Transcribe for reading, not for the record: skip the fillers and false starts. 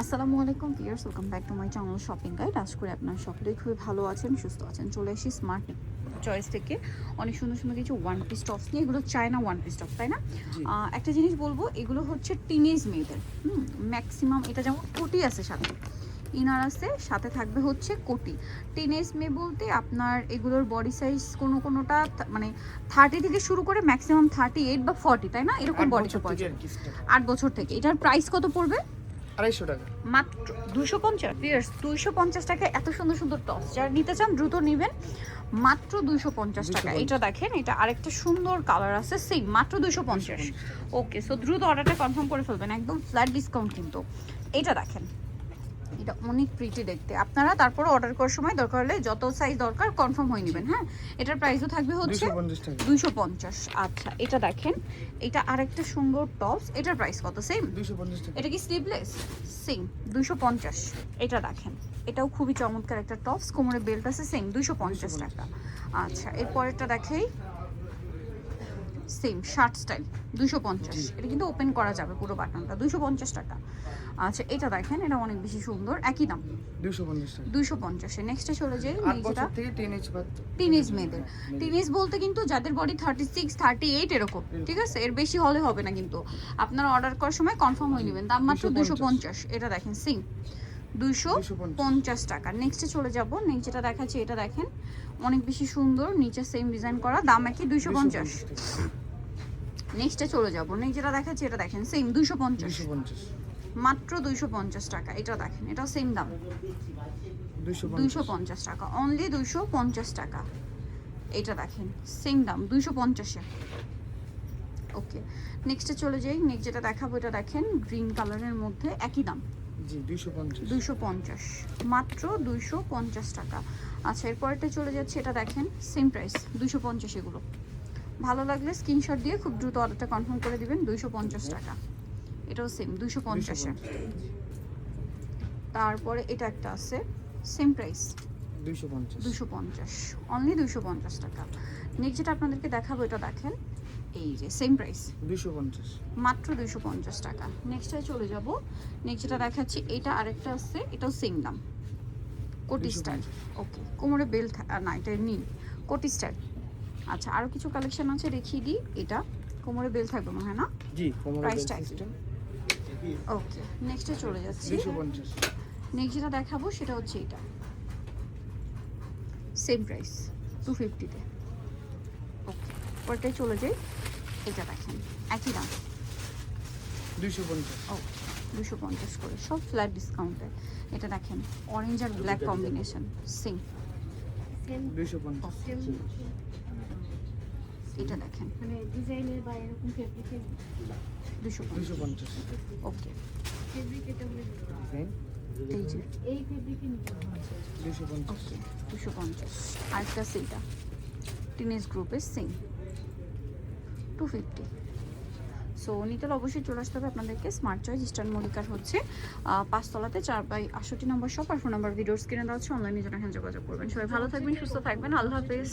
আসসালামু আলাইকুম viewers, welcome back to my channel shopping guide. আশা করি আপনারা সকলেই খুবই ভালো আছেন, সুস্থ আছেন। চলে আসি স্মার্ট চয়েস থেকে অনেক সুন্দর সুন্দর কিছু ওয়ান পিস টপস নিয়ে। এগুলো চায়না ওয়ান পিস টপ, তাই না? একটা জিনিস বলবো, এগুলো হচ্ছে টিনেজ মেয়েদের। ম্যাক্সিমাম এটা যেমন কোটি আছে সাথে, ইনার আছে, সাথে থাকবে হচ্ছে কোটি। টিনেজ মেয়ে বলতে আপনার এগুলোর বডি সাইজ কোনোটা মানে 30 থেকে শুরু করে ম্যাক্সিমাম 38 বা 40, তাই না? এরকম বডি টপ আছে 8 বছর থেকে। এটার প্রাইস কত পড়বে? 250 টাকা মাত্র 250। 250 টাকা এত সুন্দর সুন্দর টপস, যারা নিতে চান দ্রুত নেবেন। মাত্র 250 টাকা। এটা দেখেন, এটা আরেকটা সুন্দর কালার আছে, সেম মাত্র 250। ওকে, সো দ্রুত অর্ডারটা কনফার্ম করে ফেলবেন, একদম ফ্ল্যাট ডিসকাউন্ট কিন্তু। এটা দেখেন, এটা অনেক প্রিটি দেখতে। আপনারা তারপর অর্ডার করার সময় দরকার হলে যত সাইজ দরকার কনফার্ম হয়ে নেবেন। হ্যাঁ, এটার প্রাইসও থাকবে হচ্ছে 250। আচ্ছা, এটা দেখেন, এটা আরেকটা সুন্দর টপস। এটার প্রাইস কত? সেম 250 টাকা। এটা কি স্লিভলেস? সেম 250। এটা দেখেন, এটাও খুবই চমৎকার একটা টপস, কোমরে বেল্ট আছে, সেম 250 টাকা। আচ্ছা, এরপরেরটা দেখাই, সেম শার্ট স্টাইল 250। এটা কিন্তু ওপেন করা যাবে পুরো বাটনটা, 250 টাকা। আচ্ছা, এটা দেখেন, এটা অনেক বেশি সুন্দর, একই দাম 250 টাকা। 250। নেক্সটে চলে যাই, 8 বছর থেকে টিনেজ মেয়েদের। টিনেজ বলতে কিন্তু যাদের বডি 36 38 এরকম, ঠিক আছে? এর বেশি হলে হবে না কিন্তু। আপনারা অর্ডার করার সময় কনফার্ম হয়ে নেবেন। দাম মাত্র 250। এটা দেখেন, সিং 250 টাকা। নেক্সটে চলে যাব, নেক্সট যেটা দেখাচ্ছি, এটা দেখেন অনেক বেশি সুন্দর, নিচে সেম ডিজাইন করা, দাম একই 250। নেক্সটে চলে যাব, নেক্সট যেটা দেখাচ্ছি, এটা দেখেন সেম 250, মাত্র 250 টাকা। এটা দেখেন, এটাও সেম দাম 250 টাকা, অনলি 250 টাকা। এটা দেখেন সেম দাম 250-এ। ওকে, নেক্সটে চলে যাই, নেক্সট যেটা দেখাবো, এটা দেখেন গ্রিন কালারের মধ্যে, একই দাম জি 250, মাত্র 250 টাকা। আচ্ছা, এরপরটা চলে যাচ্ছে, এটা দেখেন সেম প্রাইস 250। এগুলো ভালো লাগলে স্ক্রিনশট দিয়ে খুব দ্রুত অর্ডারটা কনফার্ম করে দিবেন, 250 টাকা। এটাও সেম 250-এ। তারপরে এটা একটা আছে, সেম প্রাইস 250, অনলি 250 টাকা। নেক্সট যেটা আপনাদেরকে দেখাবো, এটা দেখেন, এই যে সেম প্রাইস 250, মাত্র 250 টাকা। নেক্সটে চলে যাব, নেক্সট যেটা দেখাচ্ছি, এটা আরেকটা আছে, এটাও সেম দাম, কোটি স্টাইল। ওকে, কোমরে বেল্ট না, এটা নীল কোটি স্টাইল। আচ্ছা, আরো কিছু কালেকশন আছে, দেখিয়ে দিই। এটা কোমরে বেল্ট থাকবে মনে হয় না? জি কোমরে বেল্ট সিস্টেম। ওকে, নেক্সটে চলে যাচ্ছি, 250। নেক্সট যেটা দেখাবো সেটা হচ্ছে এটা, সেম প্রাইস 250-তে। ওকে, পরটাই চলে যাই, এটা দেখেন একই দাম 250। ও 250 করে, সব ফ্ল্যাট ডিসকাউন্টে। এটা দেখেন অরেঞ্জ আর ব্ল্যাক কম্বিনেশন, সেম 250। এটা দেখেন মানে ডিজাইনের বা এরকম ফেব্রিকের 250। 250। ওকে, ফেব্রিক এটা বলে ডিজাইন এই যে এই ফেব্রিকে নিতে হবে 250। ওকে 250। আরেকটা সেটা টিনেজ গ্রুপের সেম 250। সো নিতে হলে অবশ্যই চলে আসতে হবে আপনাদেরকে স্মার্ট চয়েস, ইস্টার্ন মল্লিকার হচ্ছে 5 তলাতে 4/68 নম্বর শপ। আর ফোন নাম্বার ভিডিওর স্ক্রিনে দেওয়া হচ্ছে, অনলাইনে জন্য এখানে যোগাযোগ করবেন। সবাই ভালো থাকবেন, সুস্থ থাকবেন, আল্লাহ হাফেজ।